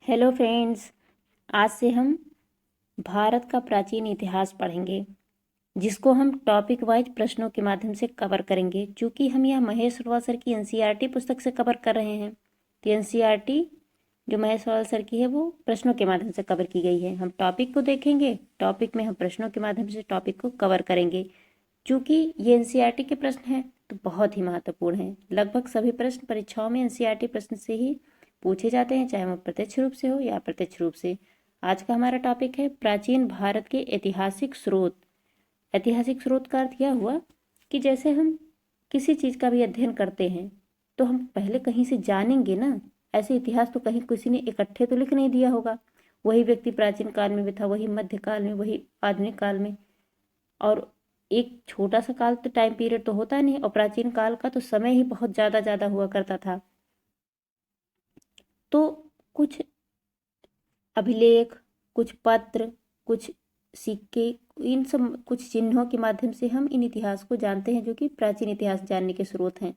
Hello friends, आज से हम भारत का प्राचीन इतिहास पढ़ेंगे, जिसको हम टॉपिक वाइज प्रश्नों के माध्यम से कवर करेंगे। चूँकि हम यह महेश अग्रवाल सर की एनसीईआरटी पुस्तक से कवर कर रहे हैं, तो एनसीईआरटी जो महेश अग्रवाल सर की है वो प्रश्नों के माध्यम से कवर की गई है। हम टॉपिक को देखेंगे, टॉपिक में हम प्रश्नों के माध्यम से टॉपिक को कवर करेंगे। चूँकि ये एनसीईआरटी के प्रश्न हैं तो बहुत ही महत्वपूर्ण हैं। लगभग सभी प्रश्न परीक्षाओं में एनसीईआरटी प्रश्न से ही पूछे जाते हैं, चाहे वो प्रत्यक्ष रूप से हो या अप्रत्यक्ष रूप से। आज का हमारा टॉपिक है प्राचीन भारत के ऐतिहासिक स्रोत। ऐतिहासिक स्रोत का अर्थ यह हुआ कि जैसे हम किसी चीज़ का भी अध्ययन करते हैं तो हम पहले कहीं से जानेंगे ना। ऐसे इतिहास तो कहीं किसी ने इकट्ठे तो लिख नहीं दिया होगा। वही व्यक्ति प्राचीन काल में भी था, वही मध्यकाल में, वही आधुनिक काल में, और एक छोटा सा काल तो टाइम पीरियड तो होता नहीं, और प्राचीन काल का तो समय ही बहुत ज़्यादा ज़्यादा हुआ करता था। तो कुछ अभिलेख, कुछ पत्र, कुछ सिक्के, इन सब कुछ चिन्हों के माध्यम से हम इन इतिहास को जानते हैं, जो कि प्राचीन इतिहास जानने के स्रोत हैं।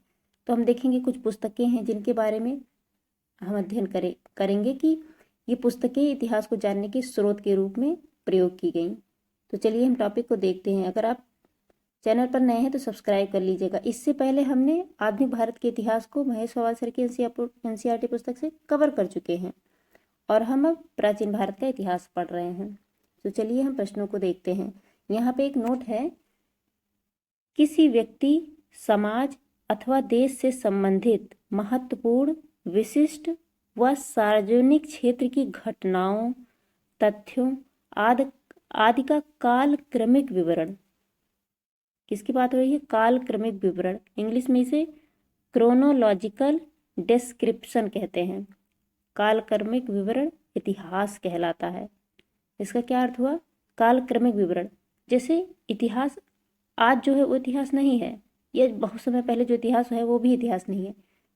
तो हम देखेंगे कुछ पुस्तकें हैं जिनके बारे में हम अध्ययन करेंगे कि ये पुस्तकें इतिहास को जानने के स्रोत के रूप में प्रयोग की गई। तो चलिए हम टॉपिक को देखते हैं। अगर आप चैनल पर नए हैं तो सब्सक्राइब कर लीजिएगा। इससे पहले हमने आधुनिक भारत के इतिहास को महेश अग्रवाल सर की एनसीईआरटी पुस्तक से कवर कर चुके हैं, और हम अब प्राचीन भारत का इतिहास पढ़ रहे हैं। तो चलिए हम प्रश्नों को देखते हैं। यहाँ पे एक नोट है, किसी व्यक्ति, समाज अथवा देश से संबंधित महत्वपूर्ण, विशिष्ट व सार्वजनिक क्षेत्र की घटनाओं, तथ्यों आदि आदि का काल क्रमिक विवरण। किसकी बात हो रही है? काल क्रमिक विवरण। इंग्लिश में इसे क्रोनोलॉजिकल डिस्क्रिप्शन कहते हैं। काल क्रमिक विवरण इतिहास कहलाता है। इसका क्या अर्थ हुआ? काल क्रमिक विवरण। जैसे इतिहास आज जो है वो इतिहास नहीं है, ये बहुत समय पहले जो इतिहास है वो भी इतिहास नहीं है।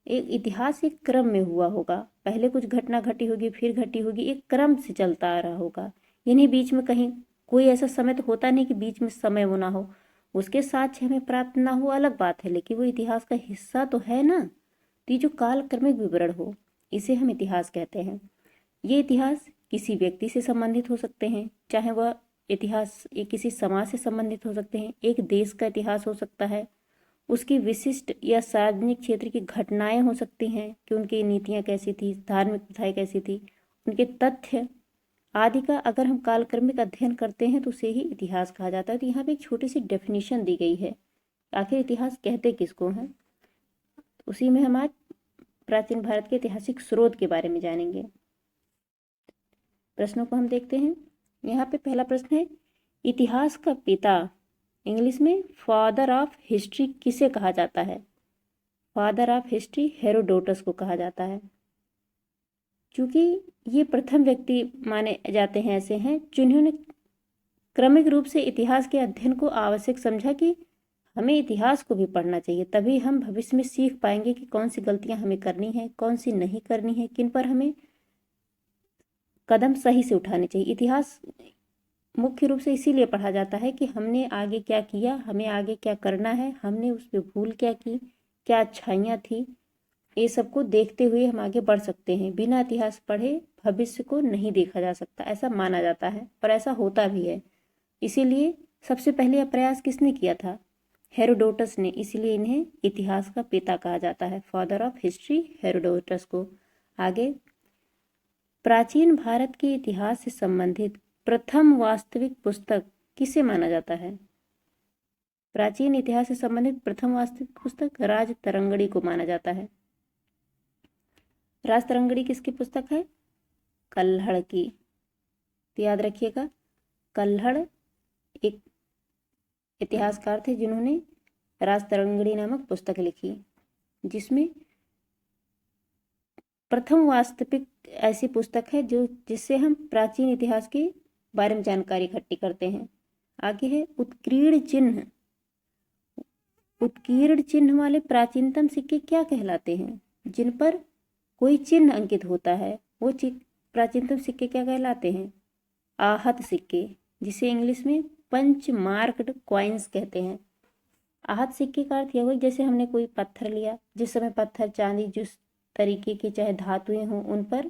एक इतिहास एक क्रम में हुआ होगा, पहले कुछ घटना घटी होगी, फिर घटी होगी, एक क्रम से चलता आ रहा होगा। यानी बीच में कहीं कोई ऐसा समय तो होता नहीं कि बीच में समय वो ना हो, उसके साक्ष्य हमें प्राप्त ना हो अलग बात है, लेकिन वो इतिहास का हिस्सा तो है ना। तो ये जो काल क्रमिक विवरण हो, इसे हम इतिहास कहते हैं। ये इतिहास किसी व्यक्ति से संबंधित हो सकते हैं, चाहे वह इतिहास एक किसी समाज से संबंधित हो सकते हैं, एक देश का इतिहास हो सकता है, उसकी विशिष्ट या सार्वजनिक क्षेत्र की घटनाएं हो सकती हैं कि उनकी नीतियां कैसी थी, धार्मिक प्रथाएं कैसी थी, उनके तथ्य आदि का अगर हम कालक्रमिक अध्ययन करते हैं तो उसे ही इतिहास कहा जाता है। तो यहाँ पे एक छोटी सी डेफिनेशन दी गई है, आखिर इतिहास कहते किसको हैं। उसी में हम आज प्राचीन भारत के ऐतिहासिक स्रोत के बारे में जानेंगे। प्रश्नों को हम देखते हैं। यहाँ पे पहला प्रश्न है, इतिहास का पिता, इंग्लिश में फादर ऑफ हिस्ट्री किसे कहा जाता है? फादर ऑफ हिस्ट्री हेरोडोटस को कहा जाता है, क्योंकि ये प्रथम व्यक्ति माने जाते हैं, ऐसे हैं जिन्होंने क्रमिक रूप से इतिहास के अध्ययन को आवश्यक समझा कि हमें इतिहास को भी पढ़ना चाहिए, तभी हम भविष्य में सीख पाएंगे कि कौन सी गलतियां हमें करनी है, कौन सी नहीं करनी है, किन पर हमें कदम सही से उठाने चाहिए। इतिहास मुख्य रूप से इसीलिए पढ़ा जाता है कि हमने आगे क्या किया, हमें आगे क्या करना है, हमने उस पर भूल क्या की, क्या अच्छाइयाँ थी, ये सबको देखते हुए हम आगे बढ़ सकते हैं। बिना इतिहास पढ़े भविष्य को नहीं देखा जा सकता, ऐसा माना जाता है और ऐसा होता भी है। इसीलिए सबसे पहले यह प्रयास किसने किया था? हेरोडोटस ने। इसीलिए इन्हें इतिहास का पिता कहा जाता है, फादर ऑफ हिस्ट्री हेरोडोटस को। आगे, प्राचीन भारत के इतिहास से संबंधित प्रथम वास्तविक पुस्तक किसे माना जाता है? प्राचीन इतिहास से संबंधित प्रथम वास्तविक पुस्तक राजतरंगिणी को माना जाता है। राजतरंगिणी किसकी पुस्तक है? कल्हड़ की। तो याद रखिएगा, कल्हड़ एक इतिहासकार थे जिन्होंने राजतरंगिणी नामक पुस्तक लिखी, जिसमें प्रथम वास्तविक ऐसी पुस्तक है जो जिससे हम प्राचीन इतिहास के बारे में जानकारी इकट्ठी करते हैं। आगे है उत्कीर्ण चिन्ह। उत्कीर्ण चिन्ह वाले प्राचीनतम सिक्के क्या कहलाते हैं? जिन पर कोई चिन्ह अंकित होता है वो प्राचीनतम सिक्के क्या कहलाते हैं? आहत सिक्के, जिसे इंग्लिश में पंच मार्क्ड कॉइन्स कहते हैं। आहत सिक्के का अर्थ यह हुआ जैसे हमने कोई पत्थर लिया, जिस समय पत्थर, चांदी, जिस तरीके की चाहे धातुएं हों, उन पर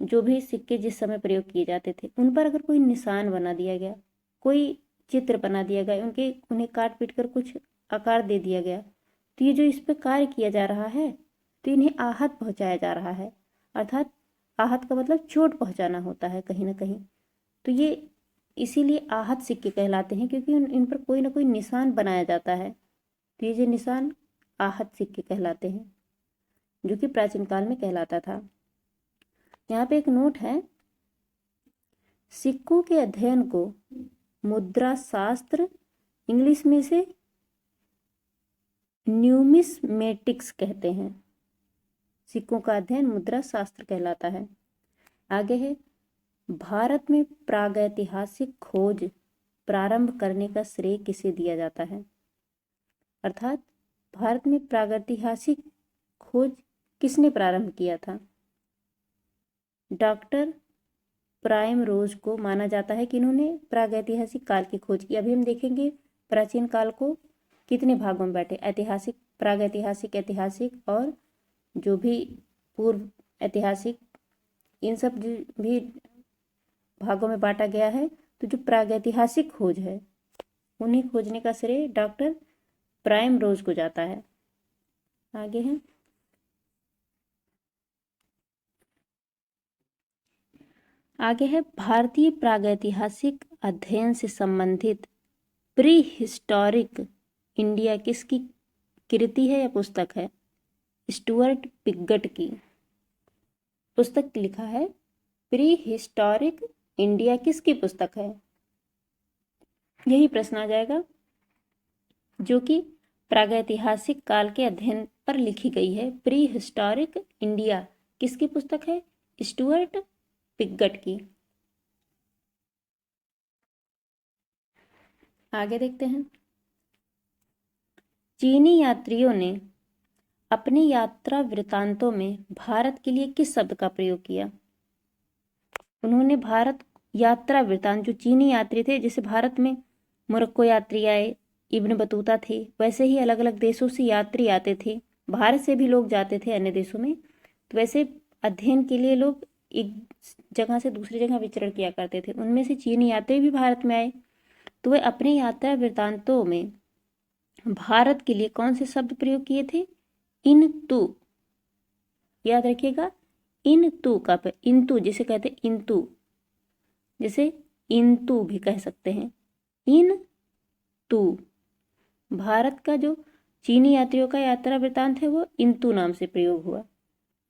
जो भी सिक्के जिस समय प्रयोग किए जाते थे उन पर अगर कोई निशान बना दिया गया, कोई चित्र बना दिया गया, उन्हें काट पीट कर कुछ आकार दे दिया गया, तो ये जो इस पर कार्य किया जा रहा है तो इन्हें आहत पहुंचाया जा रहा है। अर्थात आहत का मतलब चोट पहुंचाना होता है कहीं ना कहीं। तो ये इसीलिए आहत सिक्के कहलाते हैं, क्योंकि इन पर कोई ना कोई निशान बनाया जाता है। तो ये जो निशान आहत सिक्के कहलाते हैं, जो कि प्राचीन काल में कहलाता था। यहाँ पे एक नोट है, सिक्कों के अध्ययन को मुद्रा शास्त्र, इंग्लिश में इसे न्यूमिस्मेटिक्स कहते हैं। सिक्कों का अध्ययन मुद्रा शास्त्र कहलाता है। आगे है, भारत में प्रागैतिहासिक खोज प्रारंभ करने का श्रेय किसे दिया जाता है। अर्थात भारत में प्रागैतिहासिक खोज किसने प्रारंभ किया था। डॉक्टर प्राइम रोज को माना जाता है कि इन्होंने प्रागैतिहासिक काल की खोज की। अभी हम देखेंगे प्राचीन काल को कितने भागों में बांटे, ऐतिहासिक, प्रागैतिहासिक, ऐतिहासिक और जो भी पूर्व ऐतिहासिक, इन सब भी भागों में बांटा गया है। तो जो प्रागैतिहासिक खोज है उन्हें खोजने का श्रेय डॉक्टर प्राइम रोज को जाता है। आगे है, भारतीय प्रागैतिहासिक अध्ययन से संबंधित प्री हिस्टोरिक इंडिया किसकी कृति है या पुस्तक है। स्टुअर्ट पिगट की पुस्तक लिखा है। प्री हिस्टोरिक इंडिया किसकी पुस्तक है, यही प्रश्न आ जाएगा, जो कि प्रागैतिहासिक काल के अध्ययन पर लिखी गई है। प्री हिस्टोरिक इंडिया किसकी पुस्तक है, स्टुअर्ट पिगट की। आगे देखते हैं, चीनी यात्रियों ने अपनी यात्रा वृतांतों में भारत के लिए किस शब्द का प्रयोग किया। उन्होंने भारत यात्रा वृतांत, जो चीनी यात्री थे, जैसे भारत में मोरक्को यात्री आए, इब्न बतूता थे, वैसे ही अलग अलग देशों से यात्री आते थे, भारत से भी लोग जाते थे अन्य देशों में। तो वैसे अध्ययन के लिए लोग एक जगह से दूसरी जगह विचरण किया करते थे। उनमें से चीनी यात्री भी भारत में आए, तो वे अपने यात्रा वृतांतों में भारत के लिए कौन से शब्द प्रयोग किए थे, इन तू, याद रखिएगा, इन तू का इंतु जिसे कहते हैं, इंतु, जैसे इंतु भी कह सकते हैं, इन तू। भारत का जो चीनी यात्रियों का यात्रा वृतांत है वो इंतु नाम से प्रयोग हुआ।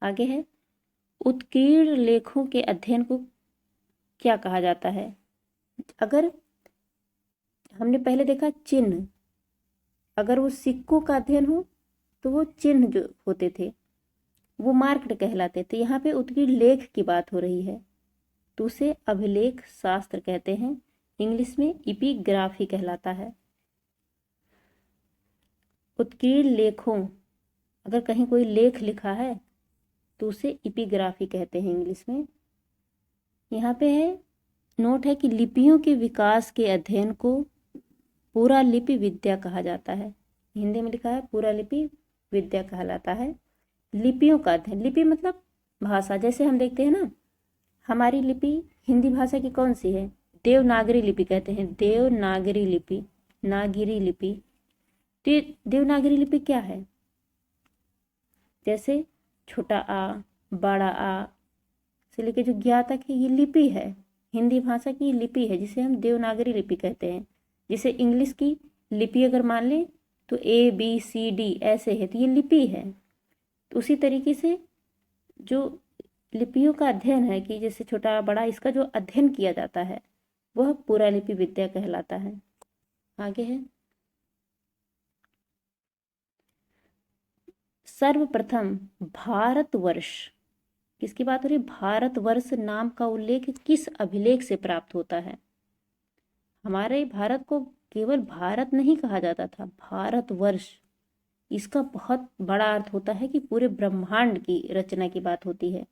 आगे है, उत्कीर्ण लेखों के अध्ययन को क्या कहा जाता है। अगर हमने पहले देखा चिन्ह, अगर वो सिक्कों का अध्ययन हो तो वो चिन्ह जो होते थे वो मार्क्ड कहलाते थे। यहाँ पे उत्कीर्ण लेख की बात हो रही है तो उसे अभिलेख शास्त्र कहते हैं, इंग्लिश में इपिग्राफी कहलाता है। उत्कीर्ण लेखों, अगर कहीं कोई लेख लिखा है तो उसे इपिग्राफी कहते हैं इंग्लिश में। यहाँ पे है नोट है कि लिपियों के विकास के अध्ययन को पुरालिपि विद्या कहा जाता है। हिंदी में लिखा है पुरालिपि विद्या कहलाता है। लिपियों का अध्ययन, लिपि मतलब भाषा, जैसे हम देखते हैं ना, हमारी लिपि हिंदी भाषा की कौन सी है, देवनागरी लिपि कहते हैं, देवनागरी लिपि, नागिरी लिपि। तो देवनागरी लिपि क्या है, जैसे छोटा आ, बड़ा आ से लेके जो ज्ञा तक है, ये लिपि है, हिंदी भाषा की लिपि है, जिसे हम देवनागरी लिपि कहते हैं। जैसे इंग्लिश की लिपि अगर मान लें तो ABCD ऐसे है, तो ये लिपि है। तो उसी तरीके से जो लिपियों का अध्ययन है कि जैसे छोटा बड़ा, इसका जो अध्ययन किया जाता है वह पुरालिपि विद्या कहलाता है। आगे है, सर्वप्रथम भारतवर्ष, किसकी बात हो रही है, भारतवर्ष नाम का उल्लेख किस अभिलेख से प्राप्त होता है। हमारे भारत को केवल भारत नहीं कहा जाता था, भारतवर्ष, इसका बहुत बड़ा अर्थ होता है कि पूरे ब्रह्मांड की रचना की बात होती है।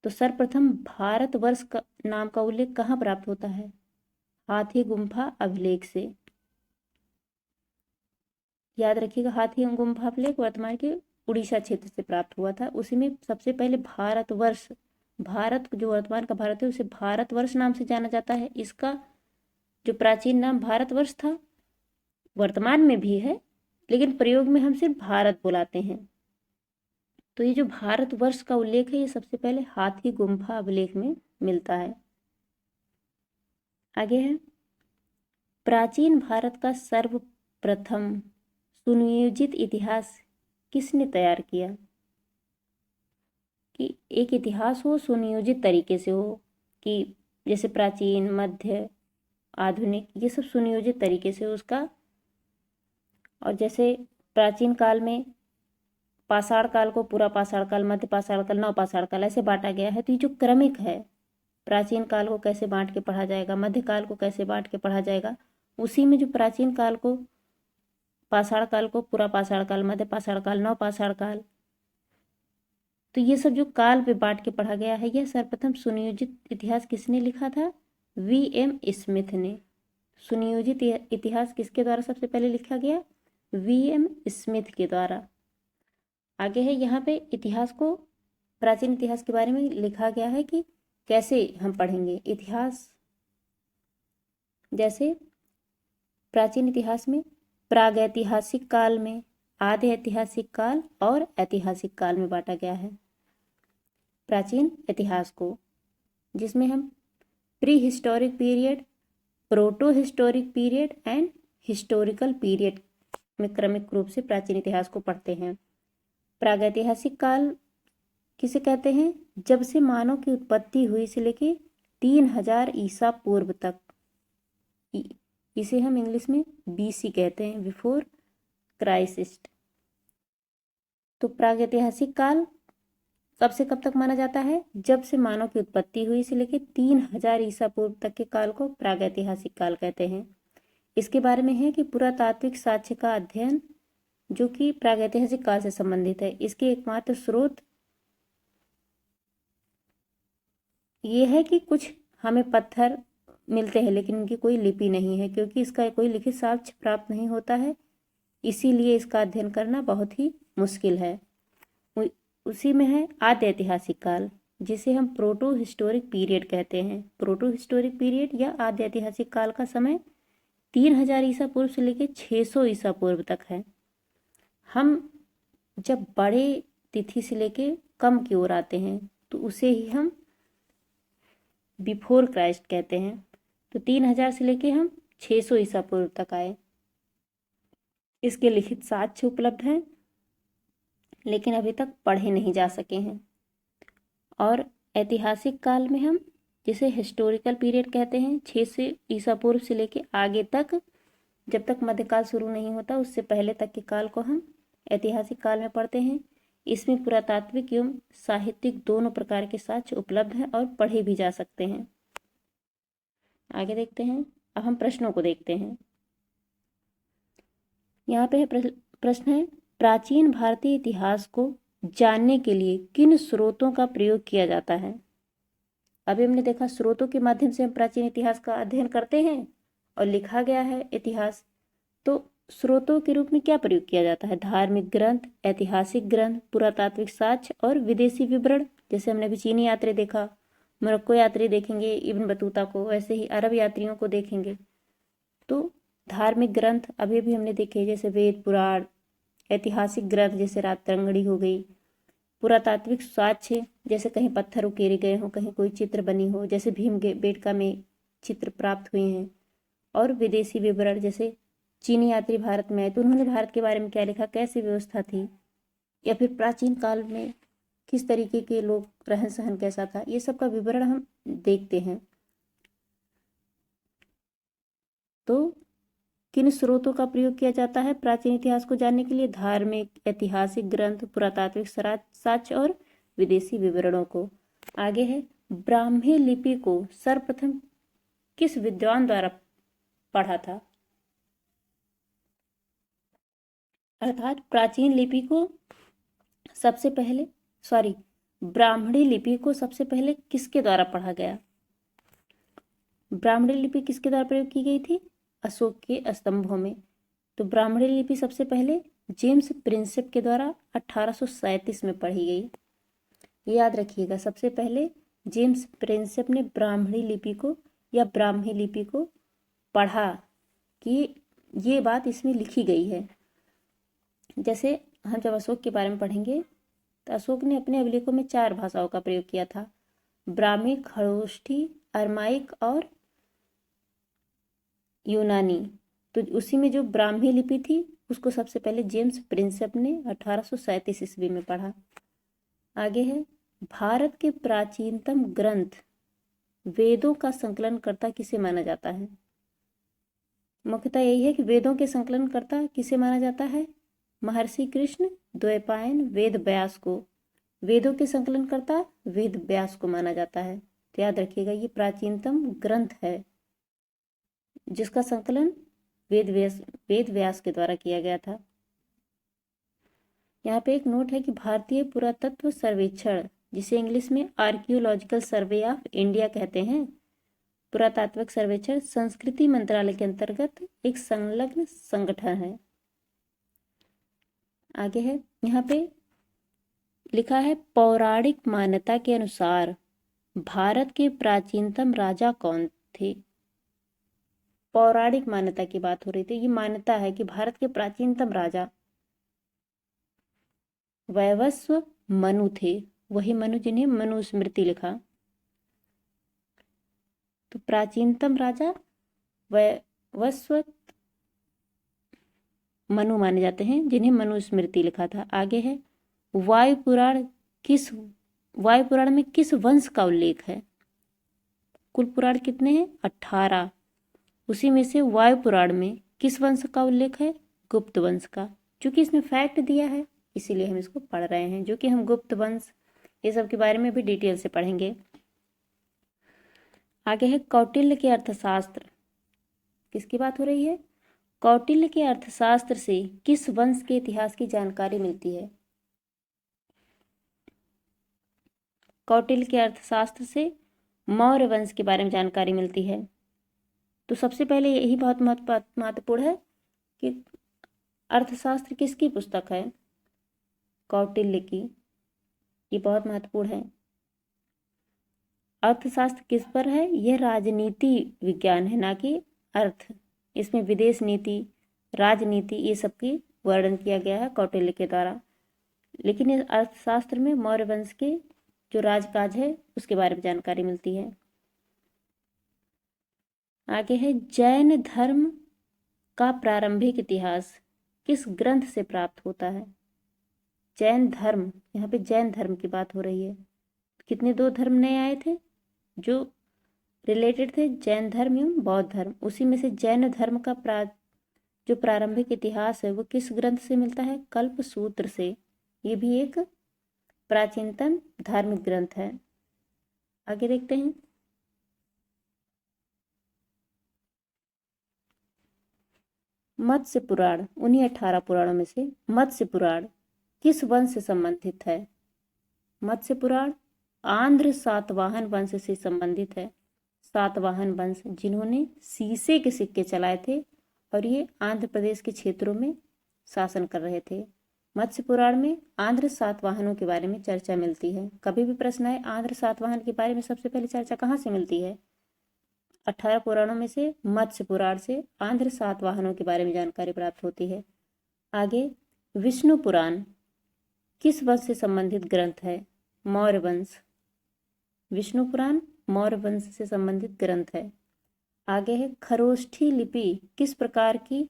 तो सर्वप्रथम भारतवर्ष का नाम का उल्लेख कहाँ प्राप्त होता है, हाथी गुम्फा अभिलेख से। याद रखिएगा, हाथी गुम्फा अभिलेख वर्तमान के उड़ीसा क्षेत्र से प्राप्त हुआ था। उसी में सबसे पहले भारतवर्ष भारत, जो वर्तमान का भारत है, उसे भारतवर्ष नाम से जाना जाता है। इसका जो प्राचीन नाम भारतवर्ष था, वर्तमान में भी है, लेकिन प्रयोग में हम सिर्फ भारत बुलाते हैं। तो ये जो भारतवर्ष का उल्लेख है, ये सबसे पहले हाथी गुम्फा अभिलेख में मिलता है। आगे है, प्राचीन भारत का सर्वप्रथम सुनियोजित इतिहास किसने तैयार किया? कि एक इतिहास हो सुनियोजित तरीके से हो, कि जैसे प्राचीन, मध्य, आधुनिक, ये सब सुनियोजित तरीके से हो उसका। और जैसे प्राचीन काल में पाषाण काल को पूरा पाषाण काल, मध्य पाषाण काल, नव पाषाण काल ऐसे बांटा गया है। तो ये जो क्रमिक है, प्राचीन काल को कैसे बांट के पढ़ा जाएगा, मध्य काल को कैसे बांट के पढ़ा जाएगा, उसी में जो प्राचीन काल को, पाषाण काल को पूरा पाषाण काल, मध्य पाषाण काल, नव पाषाण काल, तो ये सब जो काल पे बांट के पढ़ा गया है, यह सर्वप्रथम सुनियोजित इतिहास किसने लिखा था? V.M. स्मिथ ने। सुनियोजित इतिहास किसके द्वारा सबसे पहले लिखा गया? V.M. स्मिथ के द्वारा। आगे है, यहाँ पे इतिहास को, प्राचीन इतिहास के बारे में लिखा गया है कि कैसे हम पढ़ेंगे इतिहास। जैसे प्राचीन इतिहास में प्रागैतिहासिक काल में, आधे ऐतिहासिक काल और ऐतिहासिक काल में बांटा गया है प्राचीन इतिहास को, जिसमें हम pre historic period, proto historic period and historical period में क्रमिक रूप से प्राचीन इतिहास को पढ़ते हैं। प्रागैतिहासिक काल किसे कहते हैं? जब से मानव की उत्पत्ति हुई से लेके 3000 ईसा पूर्व तक, इसे हम इंग्लिश में BC कहते हैं, बिफोर क्राइस्ट। तो प्रागैतिहासिक काल कब से कब तक माना जाता है? जब से मानव की उत्पत्ति हुई से लेकर 3000 ईसा पूर्व तक के काल को प्रागैतिहासिक काल कहते हैं। इसके बारे में है कि पुरातात्विक साक्ष्य का अध्ययन जो कि प्रागैतिहासिक काल से संबंधित है, इसके एकमात्र स्रोत ये है कि कुछ हमें पत्थर मिलते हैं लेकिन इनकी कोई लिपि नहीं है, क्योंकि इसका कोई लिखित साक्ष्य प्राप्त नहीं होता है, इसीलिए इसका अध्ययन करना बहुत ही मुश्किल है। उसी में है आद्य ऐतिहासिक काल, जिसे हम प्रोटो हिस्टोरिक पीरियड कहते हैं। प्रोटो हिस्टोरिक पीरियड या आद्य ऐतिहासिक काल का समय 3000 ईसा पूर्व से लेकर 600 ईसा पूर्व तक है। हम जब बड़े तिथि से लेके कम की ओर आते हैं तो उसे ही हम बिफोर क्राइस्ट कहते हैं। तो 3000 से लेके हम 600 ईसा पूर्व तक आए। इसके लिखित साक्ष्य उपलब्ध हैं लेकिन अभी तक पढ़े नहीं जा सके हैं। और ऐतिहासिक काल में हम जिसे हिस्टोरिकल पीरियड कहते हैं, 600 ईसा पूर्व से लेके आगे तक, जब तक मध्यकाल शुरू नहीं होता उससे पहले तक के काल को हम ऐतिहासिक काल में पढ़ते हैं। इसमें पुरातात्विक एवं साहित्यिक दोनों प्रकार के साक्ष्य उपलब्ध हैं और पढ़े भी जा सकते हैं। आगे देखते हैं। अब हम प्रश्नों को देखते हैं। यहाँ पे प्रश्न है, प्राचीन भारतीय इतिहास को जानने के लिए किन स्रोतों का प्रयोग किया जाता है? अभी हमने देखा स्रोतों के माध्यम से हम प्राचीन इतिहास का अध्ययन करते हैं और लिखा गया है इतिहास। तो स्रोतों के रूप में क्या प्रयोग किया जाता है? धार्मिक ग्रंथ, ऐतिहासिक ग्रंथ, पुरातात्विक साक्ष्य और विदेशी विवरण। जैसे हमने अभी चीनी यात्री देखा, मोरक्को यात्री देखेंगे इब्न बतूता को, वैसे ही अरब यात्रियों को देखेंगे। तो धार्मिक ग्रंथ अभी भी हमने देखे, जैसे वेद पुराण। ऐतिहासिक ग्रंथ जैसे रातरंगड़ी हो गई। पुरातात्विक साक्ष्य जैसे कहीं पत्थर उकेरे गए हों, कहीं कोई चित्र बनी हो, जैसे भीमबेटका में चित्र प्राप्त हुए हैं। और विदेशी विवरण, जैसे चीनी यात्री भारत में आए तो उन्होंने भारत के बारे में क्या लिखा, कैसी व्यवस्था थी, या फिर प्राचीन काल में किस तरीके के लोग, रहन सहन कैसा था, ये सब का विवरण हम देखते हैं। तो किन स्रोतों का प्रयोग किया जाता है प्राचीन इतिहास को जानने के लिए? धार्मिक, ऐतिहासिक ग्रंथ, पुरातात्विक साक्ष्य और विदेशी विवरणों को। आगे है, ब्राह्मी लिपि को सर्वप्रथम किस विद्वान द्वारा पढ़ा था? अर्थात प्राचीन लिपि को सबसे पहले, ब्राह्मणी लिपि को सबसे पहले किसके द्वारा पढ़ा गया? ब्राह्मणी लिपि किसके द्वारा प्रयोग की गई थी? अशोक के स्तंभों में। तो ब्राह्मणी लिपि सबसे पहले जेम्स प्रिंसेप के द्वारा 1837 में पढ़ी गई। याद रखिएगा, सबसे पहले जेम्स प्रिंसेप ने ब्राह्मणी लिपि को या ब्राह्मी लिपि को पढ़ा कि ये बात इसमें लिखी गई है। जैसे हम जब अशोक के बारे में पढ़ेंगे तो अशोक ने अपने अभिलेखों में 4 भाषाओं का प्रयोग किया था, ब्राह्मी, खरोष्ठी, अरमाइक और यूनानी। तो उसी में जो ब्राह्मी लिपि थी उसको सबसे पहले जेम्स प्रिंसेप ने 1837 ईस्वी में पढ़ा। आगे है, भारत के प्राचीनतम ग्रंथ वेदों का संकलनकर्ता किसे माना जाता है? मुख्यतः यही है कि वेदों के संकलनकर्ता किसे माना जाता है? महर्षि कृष्ण द्वैपायन वेद व्यास को। वेदों के संकलनकर्ता वेद व्यास को माना जाता है। तो याद रखिएगा ये प्राचीनतम ग्रंथ है जिसका संकलन वेद व्यास के द्वारा किया गया था। यहाँ पे एक नोट है कि भारतीय पुरातत्व सर्वेक्षण, जिसे इंग्लिश में आर्कियोलॉजिकल सर्वे ऑफ इंडिया कहते हैं, पुरातात्विक सर्वेक्षण संस्कृति मंत्रालय के अंतर्गत एक संलग्न संगठन है। आगे है, यहाँ पे लिखा है पौराणिक मान्यता के अनुसार भारत के प्राचीनतम राजा कौन थे? पौराणिक मान्यता की बात हो रही थी। ये मान्यता है कि भारत के प्राचीनतम राजा वैवस्व मनु थे। वही मनु जिन्हें मनुस्मृति लिखा। तो प्राचीनतम राजा वैवस्व मनु माने जाते हैं जिन्हें मनुस्मृति लिखा था। आगे है, वायु पुराण में किस वंश का उल्लेख है? कुल पुराण कितने हैं? 18। उसी में से वायु पुराण में किस वंश का उल्लेख है? गुप्त वंश का। क्योंकि इसमें फैक्ट दिया है इसीलिए हम इसको पढ़ रहे हैं, जो कि हम गुप्त वंश ये सब के बारे में भी डिटेल से पढ़ेंगे। आगे है, कौटिल्य के अर्थशास्त्र। किसकी बात हो रही है? कौटिल्य के अर्थशास्त्र से किस वंश के इतिहास की जानकारी मिलती है? कौटिल्य के अर्थशास्त्र से मौर्य वंश के बारे में जानकारी मिलती है। तो सबसे पहले यही बहुत महत्वपूर्ण है कि अर्थशास्त्र किसकी पुस्तक है? कौटिल्य की। ये बहुत महत्वपूर्ण है। अर्थशास्त्र किस पर है? यह राजनीति विज्ञान है, ना कि अर्थ। इसमें विदेश नीति, राजनीति ये सब की वर्णन किया गया है कौटिल्य के द्वारा। लेकिन इस अर्थशास्त्र में मौर्य वंश के जो राजकाज है उसके बारे में जानकारी मिलती है। आगे है, जैन धर्म का प्रारंभिक इतिहास किस ग्रंथ से प्राप्त होता है? जैन धर्म, यहाँ पे जैन धर्म की बात हो रही है। कितने 2 धर्म नए आए थे जो रिलेटेड थे, जैन धर्म एवं बौद्ध धर्म। उसी में से जैन धर्म का जो प्रारंभिक इतिहास है वो किस ग्रंथ से मिलता है? कल्पसूत्र से। ये भी एक प्राचीनतम धार्मिक ग्रंथ है। आगे देखते हैं, मत्स्य पुराण। उन्हीं 18 पुराणों में से मत्स्य पुराण किस वंश से संबंधित है? मत्स्य पुराण आंध्र सातवाहन वंश से संबंधित है। सातवाहन वंश जिन्होंने सीसे के सिक्के चलाए थे और ये आंध्र प्रदेश के क्षेत्रों में शासन कर रहे थे। मत्स्य पुराण में आंध्र सातवाहनों के बारे में चर्चा मिलती है। कभी भी प्रश्न आए आंध्र सातवाहन के बारे में सबसे पहले चर्चा कहाँ से मिलती है? 18 पुराणों में से मत्स्य पुराण से आंध्र सातवाहनों के बारे में जानकारी प्राप्त होती है। आगे, विष्णु पुराण किस वंश से संबंधित ग्रंथ है? मौर्य वंश। विष्णु पुराण मौर्य वंश से संबंधित ग्रंथ है। आगे है, खरोष्ठी लिपि किस प्रकार की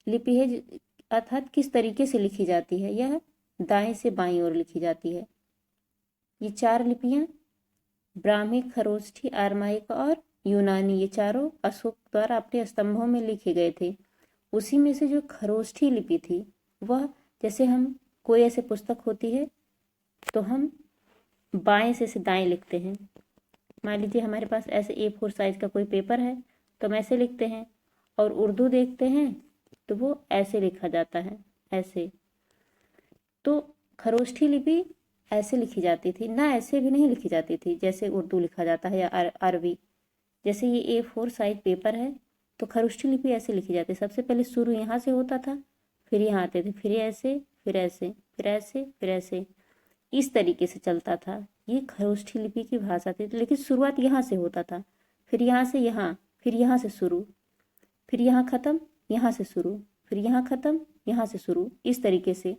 लिपि है, अर्थात किस तरीके से लिखी जाती है? यह दाएं से बाईं ओर लिखी जाती है। ये 4 लिपियां ब्राह्मी, खरोष्ठी, अरमाइक और यूनानी, ये चारों अशोक द्वारा अपने स्तंभों में लिखे गए थे। उसी में से जो खरोष्ठी लिपि थी वह, जैसे हम कोई ऐसे पुस्तक होती है तो हम बाएं से दाएं लिखते हैं। मान लीजिए हमारे पास ऐसे A4 साइज का कोई पेपर है तो हम ऐसे लिखते हैं, और उर्दू देखते हैं तो वो ऐसे लिखा जाता है, ऐसे। तो खरोष्ठी लिपि ऐसे लिखी जाती थी ना, ऐसे भी नहीं लिखी जाती थी जैसे उर्दू लिखा जाता है या अरबी। जैसे ये A4 साइज पेपर है तो खरोष्ठी लिपि ऐसे लिखी जाती है। सबसे पहले शुरू यहाँ से होता था, फिर यहाँ आते थे, फिर ऐसे, फिर ऐसे, फिर ऐसे, फिर ऐसे, इस तरीके से चलता था। ये खरोष्ठी लिपि की भाषा थी, लेकिन शुरुआत यहाँ से होता था, फिर यहाँ से यहाँ, फिर यहाँ से शुरू, फिर यहाँ ख़त्म, यहाँ से शुरू, फिर यहाँ ख़त्म, यहाँ से शुरू, इस तरीके से।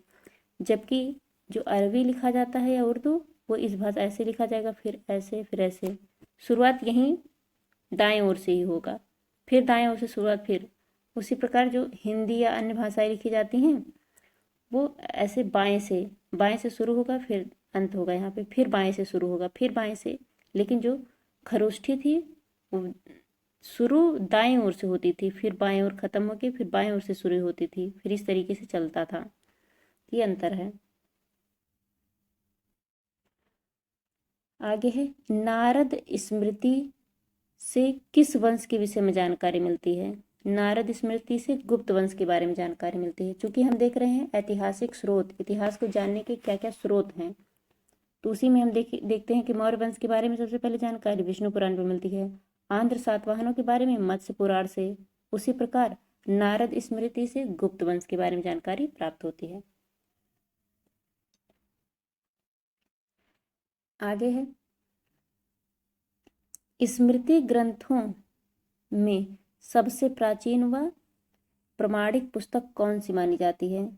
जबकि जो अरबी लिखा जाता है या उर्दू, वो इस भाषा ऐसे लिखा जाएगा, फिर ऐसे, फिर ऐसे। शुरुआत यहीं दाएं ओर से ही होगा, फिर दाएं ओर से शुरुआत, फिर उसी प्रकार जो हिंदी या अन्य भाषाएं लिखी जाती हैं वो ऐसे बाएं से शुरू होगा, फिर अंत होगा यहाँ पे, फिर बाएं से शुरू होगा, फिर बाएं से। लेकिन जो खरोष्ठी थी वो शुरू दाएं ओर से होती थी, फिर बाएं ओर ख़त्म होके फिर बाएं ओर से शुरू होती थी, फिर इस तरीके से चलता था। ये अंतर है। आगे है, नारद स्मृति से किस वंश के विषय में जानकारी मिलती है? नारद स्मृति से गुप्त वंश के बारे में जानकारी मिलती है। चूंकि हम देख रहे हैं ऐतिहासिक स्रोत, इतिहास को जानने के क्या क्या स्रोत हैं, तो उसी में हम देखते हैं कि मौर्य वंश के बारे में सबसे पहले जानकारी विष्णु पुराण में मिलती है, आंध्र सातवाहनों के बारे में मत्स्य पुराण से, उसी प्रकार नारद स्मृति से गुप्त वंश के बारे में जानकारी प्राप्त होती है। आगे है, स्मृति ग्रंथों में सबसे प्राचीन व प्रमाणिक पुस्तक कौन सी मानी जाती है?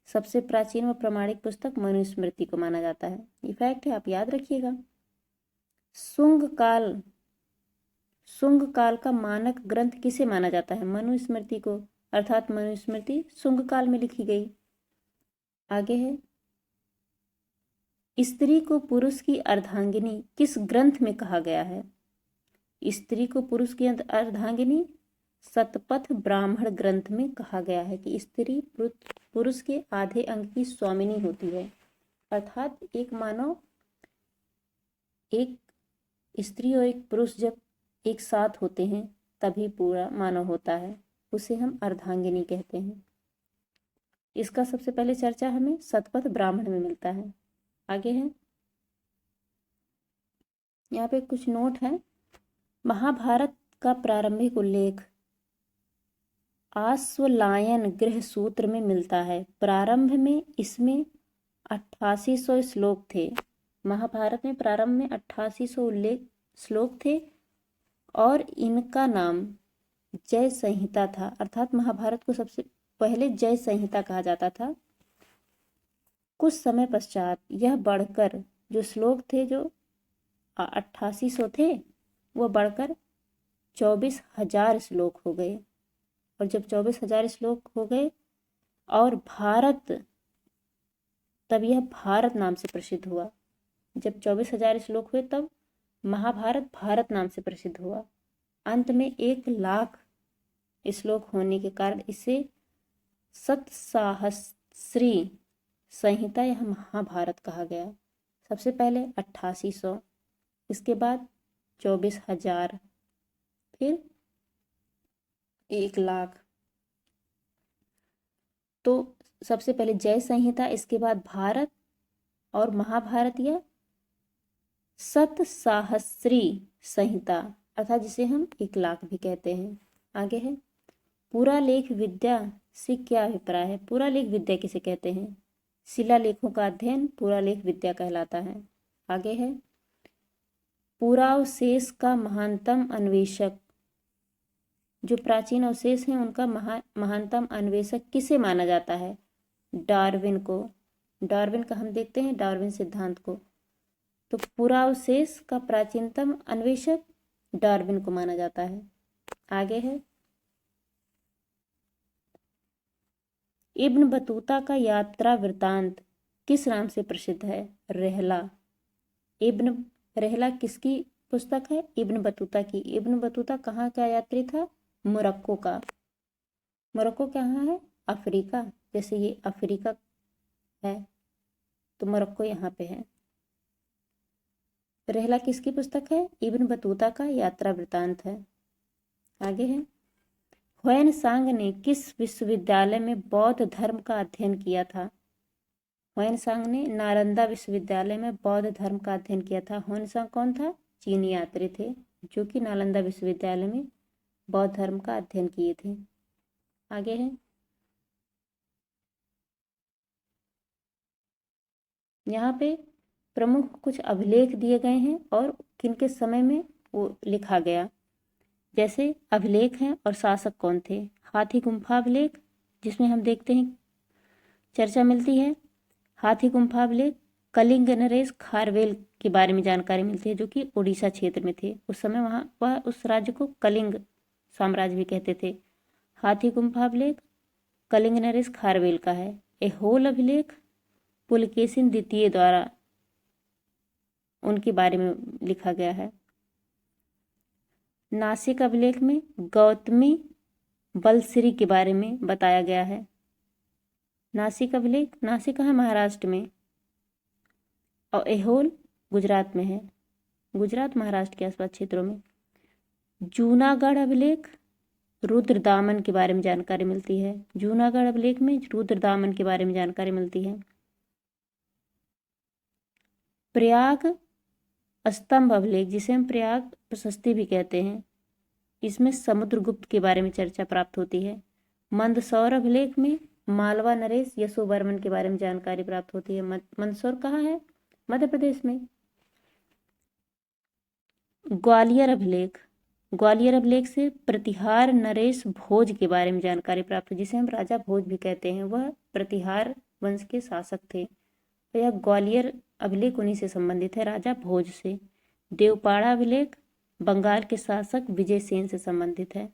सबसे प्राचीन व प्रमाणिक पुस्तक मनुस्मृति को माना जाता है। ये फैक्ट है, आप याद रखिएगा। शुंग काल का मानक ग्रंथ किसे माना जाता है? मनुस्मृति को, अर्थात मनुस्मृति शुंग काल में लिखी गई। आगे है, स्त्री को पुरुष की अर्धांगिनी किस ग्रंथ में कहा गया है? स्त्री को पुरुष की अर्धांगिनी शतपथ ब्राह्मण ग्रंथ में कहा गया है कि स्त्री पुरुष के आधे अंग की स्वामिनी होती है। अर्थात एक मानव, एक स्त्री और एक पुरुष जब एक साथ होते हैं तभी पूरा मानव होता है, उसे हम अर्धांगिनी कहते हैं। इसका सबसे पहले चर्चा हमें शतपथ ब्राह्मण में मिलता है। आगे है, यहाँ पे कुछ नोट है। महाभारत का प्रारंभिक उल्लेख आश्वलायन गृह सूत्र में मिलता है। प्रारंभ में इसमें 8800 श्लोक थे। महाभारत में प्रारंभ में 8800 उल्लेख श्लोक थे और इनका नाम जय संहिता था। अर्थात महाभारत को सबसे पहले जय संहिता कहा जाता था। कुछ समय पश्चात यह बढ़कर, जो श्लोक थे जो 8800 थे, वो बढ़कर 24,000 श्लोक हो गए। और जब 24,000 श्लोक हो गए और भारत, तब यह भारत नाम से प्रसिद्ध हुआ। जब 24,000 श्लोक हुए तब महाभारत भारत नाम से प्रसिद्ध हुआ। अंत में 1,00,000 श्लोक होने के कारण इसे सतसाहस्री संहिता या महाभारत कहा गया। सबसे पहले 8800, इसके बाद 24,000, फिर 1,00,000। तो सबसे पहले जय संहिता, इसके बाद भारत और महाभारत या सतसाहस्री संहिता, अर्थात जिसे हम 1,00,000 भी कहते हैं। आगे है, पुरालेख विद्या से क्या अभिप्राय है? पुरालेख विद्या किसे कहते हैं? शिलालेखों का अध्ययन पुरालेख विद्या कहलाता है। आगे है, पुरावशेष का महानतम अन्वेषक, जो प्राचीन अवशेष हैं उनका महानतम अन्वेषक किसे माना जाता है? डार्विन को। डार्विन का हम देखते हैं डार्विन सिद्धांत को। तो पुरावशेष का प्राचीनतम अन्वेषक डार्विन को माना जाता है। आगे है, इब्न बतूता का यात्रा वृतांत किस नाम से प्रसिद्ध है? रहला। रहला किसकी पुस्तक है? इब्न बतूता की। इब्न बतूता कहाँ का यात्री था? मोरक्को का। मोरक्को कहाँ है? अफ्रीका। जैसे ये अफ्रीका है तो मोरक्को यहाँ पे है। रहला किसकी पुस्तक है? इब्न बतूता का यात्रा वृतांत है। आगे है, ह्वेनसांग ने किस विश्वविद्यालय में बौद्ध धर्म का अध्ययन किया था? ह्वेनसांग ने नालंदा विश्वविद्यालय में बौद्ध धर्म का अध्ययन किया था। ह्वेनसांग कौन था? चीनी यात्री थे जो कि नालंदा विश्वविद्यालय में बौद्ध धर्म का अध्ययन किए थे। आगे है, यहाँ पे प्रमुख कुछ अभिलेख दिए गए हैं और किनके समय में वो लिखा गया। जैसे अभिलेख हैं और शासक कौन थे। हाथी गुम्फा अभिलेख, जिसमें हम देखते हैं चर्चा मिलती है। हाथी गुम्फा अभिलेख कलिंग नरेश खारवेल के बारे में जानकारी मिलती है, जो कि उड़ीसा क्षेत्र में थे उस समय। वहाँ वह उस राज्य को कलिंग साम्राज्य भी कहते थे। हाथी गुम्फा अभिलेख कलिंग नरेश खारवेल का है। ऐहोल अभिलेख पुलकेशिन द्वितीय द्वारा उनके बारे में लिखा गया है। नासिक अभिलेख में गौतमी बलश्री के बारे में बताया गया है। नासिक अभिलेख, नासिक है महाराष्ट्र में, और ऐहोल गुजरात में है, गुजरात महाराष्ट्र के आसपास क्षेत्रों में। जूनागढ़ अभिलेख रुद्रदामन के बारे में जानकारी मिलती है। जूनागढ़ अभिलेख में रुद्रदामन के बारे में जानकारी मिलती है। प्रयाग स्तंभ अभिलेख, जिसे हम प्रयाग प्रशस्ति भी कहते हैं, इसमें समुद्रगुप्त के बारे में चर्चा प्राप्त होती है। मंदसौर अभिलेख में मालवा नरेश यशोवर्मन के बारे में जानकारी प्राप्त होती है। मंदसौर कहाँ है? मध्य प्रदेश में। ग्वालियर अभिलेख, ग्वालियर अभिलेख से प्रतिहार नरेश भोज के बारे में जानकारी प्राप्त हुई, जिसे हम राजा भोज भी कहते हैं। वह प्रतिहार वंश के शासक थे। तो यह ग्वालियर अभिलेख उन्हीं से संबंधित है, राजा भोज से। देवपाड़ा अभिलेख बंगाल के शासक विजयसेन से संबंधित है।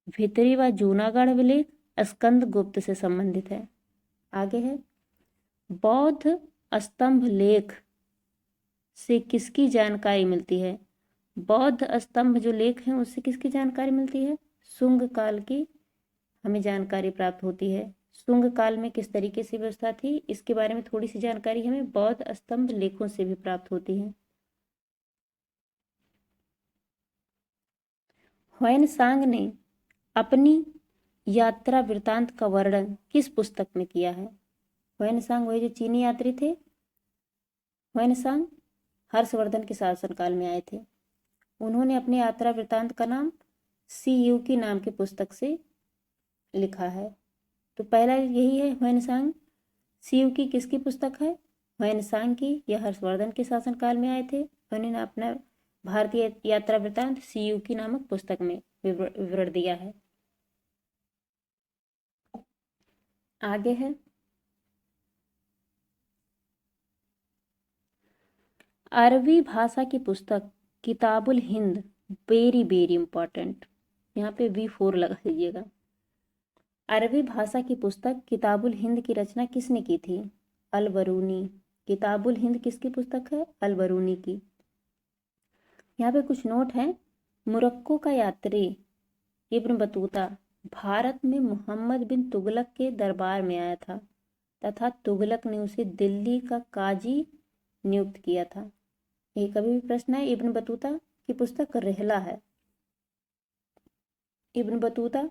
भितरी व जूनागढ़ अभिलेख स्कंद गुप्त से संबंधित है। आगे है बौद्ध स्तंभ लेख से किसकी जानकारी मिलती है? बौद्ध स्तंभ जो लेख हैं उससे किसकी जानकारी मिलती है? शुंग काल की हमें जानकारी प्राप्त होती है। शुंग काल में किस तरीके से व्यवस्था थी, इसके बारे में थोड़ी सी जानकारी हमें बौद्ध स्तंभ लेखों से भी प्राप्त होती है। ह्वेनसांग ने अपनी यात्रा वृतांत का वर्णन किस पुस्तक में किया है? ह्वेनसांग वही जो चीनी यात्री थे। ह्वेनसांग हर्षवर्धन के शासनकाल में आए थे। उन्होंने अपने यात्रा वृतांत का नाम सी यू की नाम की पुस्तक से लिखा है। तो पहला यही है ह्वेनसांग। सी यू की किसकी पुस्तक है? ह्वेनसांग की। यह हर्षवर्धन के शासनकाल में आए थे। उन्होंने अपना भारतीय यात्रा वृतांत सी यू की नामक पुस्तक में विवरण दिया है। आगे है अरबी भाषा की पुस्तक किताबुल हिंद, वेरी वेरी इंपॉर्टेंट, यहाँ पे V4 लगा लीजिएगा। अरबी भाषा की पुस्तक किताबुल हिंद की रचना किसने की थी? अल बरूनी। किताबुल हिंद किसकी पुस्तक है? अल बरूनी की। यहाँ पे कुछ नोट है। मोरक्को का यात्री इब्न बतूता भारत में मोहम्मद बिन तुगलक के दरबार में आया था तथा तुगलक ने उसे दिल्ली का काजी नियुक्त किया था। ये कभी भी प्रश्न है। इब्न बतूता की पुस्तक रिहला है। इब्न बतूता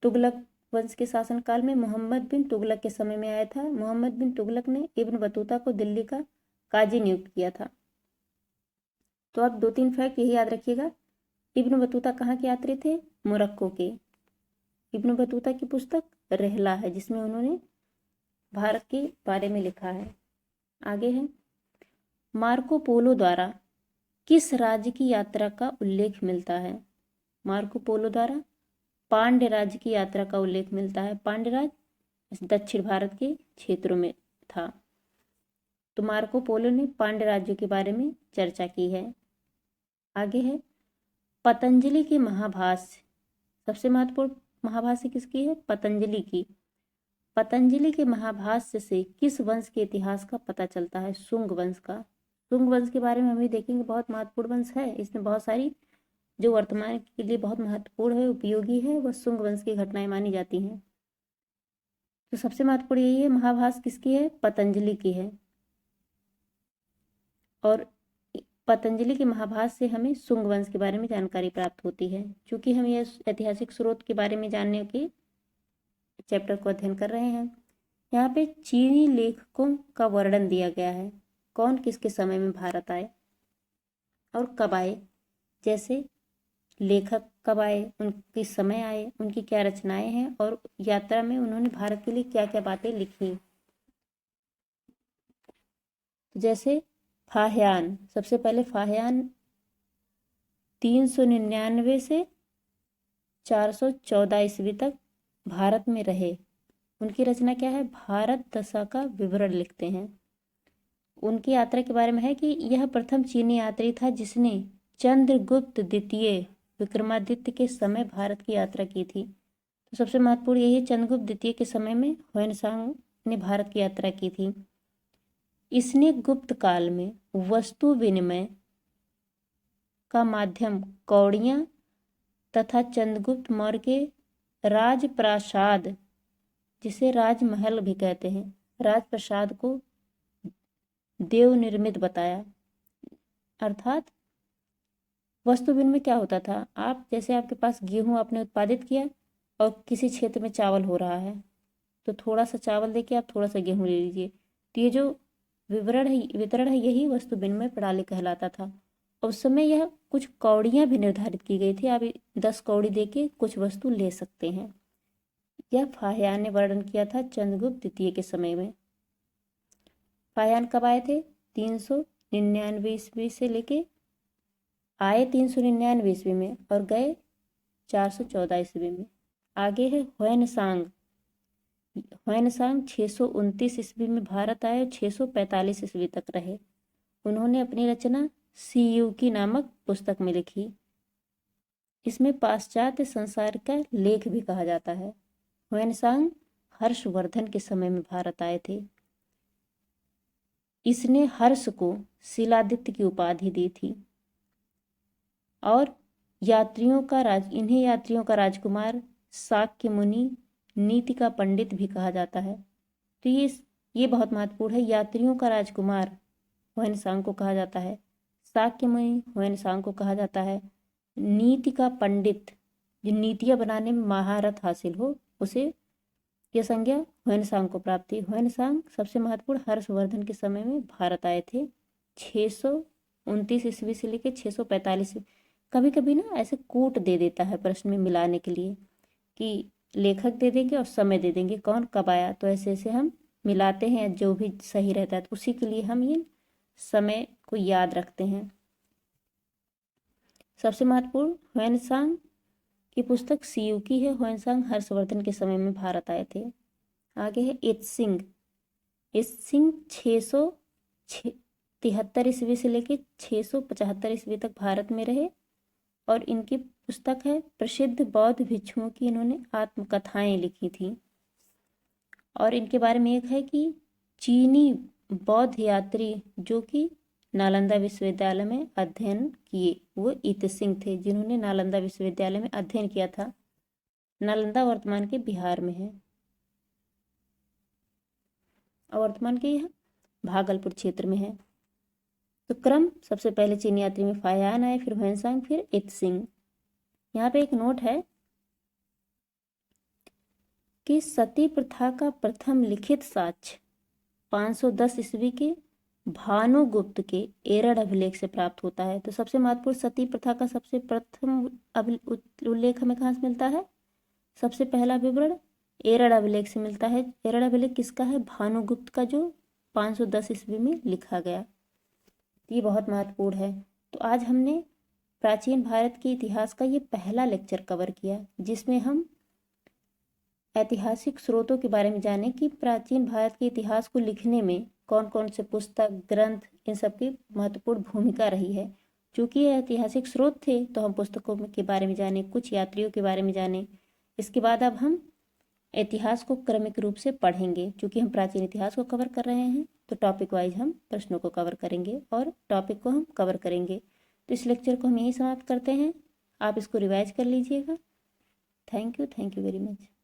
तुगलक वंश के शासनकाल में मोहम्मद बिन तुगलक के समय में आया था। मोहम्मद बिन तुगलक ने इब्न बतूता को दिल्ली का काजी नियुक्त किया था। तो अब 2-3 फैक्ट यही याद रखिएगा। इब्न बतूता कहाँ के यात्री थे? मोरक्को के। इब्न बतूता की पुस्तक रिहला है, जिसमें उन्होंने भारत के बारे में लिखा है। आगे है मार्को पोलो द्वारा किस राज्य की यात्रा का उल्लेख मिलता है? मार्को पोलो द्वारा पांड्य राज्य की यात्रा का उल्लेख मिलता है। पांड्य राज्य दक्षिण भारत के क्षेत्रों में था। तो मार्को पोलो ने पांड्य राज्यों के बारे में चर्चा की है। आगे है पतंजलि के महाभाष्य, सबसे महत्वपूर्ण महाभाष्य किसकी है? पतंजलि की। पतंजलि के महाभाष्य से किस वंश के इतिहास का पता चलता है? शुंग वंश का। शुंग वंश के बारे में हम भी देखेंगे, बहुत महत्वपूर्ण वंश है। इसमें बहुत सारी जो वर्तमान के लिए बहुत महत्वपूर्ण है, उपयोगी है, वह शुंग वंश की घटनाएं मानी जाती हैं। तो सबसे महत्वपूर्ण यही है, महाभाष्य किसकी है? पतंजलि की है। और पतंजलि के महाभाष्य से हमें शुंग वंश के बारे में जानकारी प्राप्त होती है। क्योंकि हम यह ऐतिहासिक स्रोत के बारे में जानने के चैप्टर को अध्ययन कर रहे हैं। यहाँ पे चीनी लेखकों का वर्णन दिया गया है। कौन किसके समय में भारत आए और कब आए, जैसे लेखक कब आए, उनके समय आए, उनकी क्या रचनाएं हैं, और यात्रा में उन्होंने भारत के लिए क्या क्या बातें लिखी। तो जैसे फाहियान, सबसे पहले फाहियान 399 से 414 ईस्वी तक भारत में रहे। उनकी रचना क्या है? भारत दशा का विवरण लिखते हैं। उनकी यात्रा के बारे में है कि यह प्रथम चीनी यात्री था जिसने चंद्रगुप्त द्वितीय विक्रमादित्य के समय भारत की यात्रा की थी। तो सबसे महत्वपूर्ण यही है, चंद्रगुप्त द्वितीय के समय में ह्वेनसांग ने भारत की यात्रा की थी। इसने गुप्त काल में वस्तु विनिमय का माध्यम कौड़ियाँ तथा चंद्रगुप्त मौर्य के राजप्रासाद, जिसे राजमहल भी कहते हैं, राजप्रासाद को देव निर्मित बताया। अर्थात वस्तु विनिमय क्या होता था? आप जैसे आपके पास गेहूं आपने उत्पादित किया और किसी क्षेत्र में चावल हो रहा है, तो थोड़ा सा चावल देके आप थोड़ा सा गेहूं ले लीजिए। तो ये जो वितरण है यही वस्तु विनिमय प्रणाली कहलाता था। उस समय यह कुछ कौड़ियाँ भी निर्धारित की गई थी, आप 10 कौड़ी देके कुछ वस्तु ले सकते हैं। यह फाहियान ने वर्णन किया था चंद्रगुप्त द्वितीय के समय में। फाहियान कब आए थे? 399 ईस्वी से लेके आए 399 ईस्वी में और गए 414 ईस्वी में। आगे है ह्वेनसांग। ह्वेनसांग 629 ईस्वी में भारत आए और 645 ईस्वी तक रहे। उन्होंने अपनी रचना सीयूकी नामक पुस्तक में लिखी। इसमें पाश्चात्य संसार का लेख भी कहा जाता है। ह्वेनसांग हर्षवर्धन के समय में भारत आए थे। इसने हर्ष को शिलादित्य की उपाधि दी थी और इन्हें यात्रियों का राजकुमार, शाक्य मुनि, नीति का पंडित भी कहा जाता है। तो ये बहुत महत्वपूर्ण है। यात्रियों का राजकुमार ह्वेनसांग को कहा जाता है, शाक्य मुनि ह्वेनसांग को कहा जाता है, नीति का पंडित जो नीतियाँ बनाने में महारत हासिल हो उसे यह संज्ञा ह्वेनसांग को प्राप्त थी। ह्वेनसांग सबसे महत्वपूर्ण हर्षवर्धन के समय में भारत आए थे 629 ईस्वी से लेकर 645। कभी कभी ना ऐसे कूट दे देता है प्रश्न में मिलाने के लिए कि लेखक दे देंगे और समय दे देंगे कौन कब आया, तो ऐसे ऐसे हम मिलाते हैं, जो भी सही रहता है तो उसी के लिए हम ये समय को याद रखते हैं। सबसे महत्वपूर्ण ह्वेनसांग की पुस्तक सीयूकी है। ह्वेनसांग हर्षवर्धन के समय में भारत आए थे। आगे है इत्सिंग। इत्सिंग 673 ईस्वी से लेकर 675 ईस्वी तक भारत में रहे और इनकी पुस्तक है प्रसिद्ध बौद्ध भिक्षुओं की इन्होंने आत्मकथाएं लिखी थी। और इनके बारे में एक है कि चीनी बौद्ध यात्री जो कि नालंदा विश्वविद्यालय में अध्ययन किए, वो इत्सिंग थे जिन्होंने नालंदा विश्वविद्यालय में अध्ययन किया था। नालंदा वर्तमान के बिहार में है और वर्तमान के यह भागलपुर क्षेत्र में है। तो क्रम सबसे पहले चीनी यात्री में फाहियान आए, फिर ह्वेनसांग, फिर इत्सिंग। यहाँ पे एक नोट है कि सती प्रथा का प्रथम लिखित साक्ष्य 510 ईस्वी के भानुगुप्त के एरड़ अभिलेख से प्राप्त होता है। तो सबसे महत्वपूर्ण सती प्रथा का सबसे प्रथम उल्लेख हमें कहाँ से मिलता है? सबसे पहला विवरण एरड़ अभिलेख से मिलता है। एरड़ अभिलेख किसका है? भानुगुप्त का, जो 510 ईस्वी में लिखा गया। ये बहुत महत्वपूर्ण है। तो आज हमने प्राचीन भारत के इतिहास का ये पहला लेक्चर कवर किया जिसमें हम ऐतिहासिक स्रोतों के बारे में जाने कि प्राचीन भारत के इतिहास को लिखने में कौन कौन से पुस्तक, ग्रंथ, इन सब की महत्वपूर्ण भूमिका रही है। चूँकि ये ऐतिहासिक स्रोत थे तो हम पुस्तकों के बारे में जाने, कुछ यात्रियों के बारे में जाने। इसके बाद अब हम इतिहास को क्रमिक रूप से पढ़ेंगे। चूँकि हम प्राचीन इतिहास को कवर कर रहे हैं तो टॉपिक वाइज हम प्रश्नों को कवर करेंगे और टॉपिक को हम कवर करेंगे। तो इस लेक्चर को हम यहीं समाप्त करते हैं। आप इसको रिवाइज कर लीजिएगा। Thank you very much.